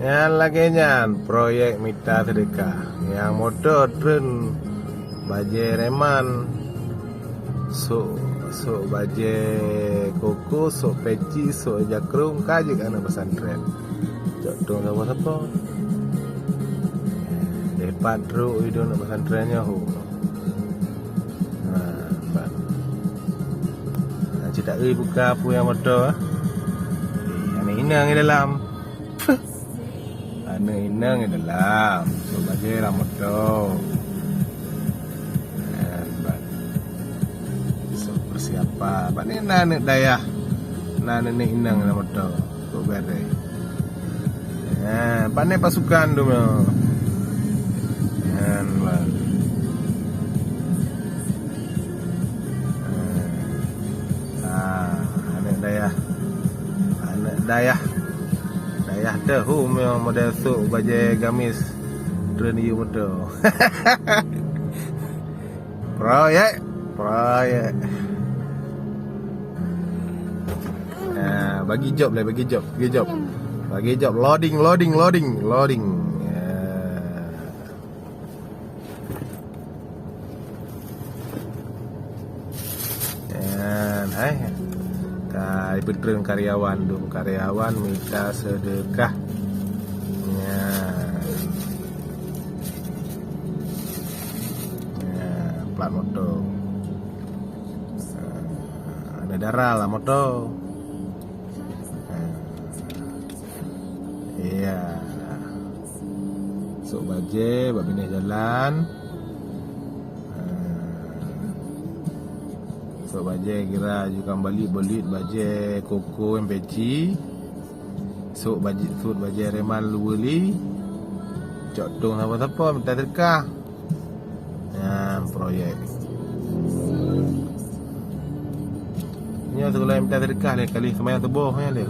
Yang lagi nyan proyek mita sedekah yang motor tren baje reman so baje koko so peci so jakrung kaje kana pesantren cok dong apa apa depat ru itu nak pesantrennya ho nah cedak buka apa yang motor ini inang di dalam inang di dalam so baje motor persiapan pak ni nanek dayah nanek inang dalam motor tu bere pak ni pasukan tu anak dayah dah memang model sok baju gamis tren you motor proyek bagi job loading kai betreng karyawan minta sedekah plat motor ada darah lah motor iya sok baje babine jalan sok baje kira juga balik baje koko yang peci sok baje reman luweli cok dong apa minta sedekah proyek ini sekolah minta sedekah kali semayang tubuh ya leh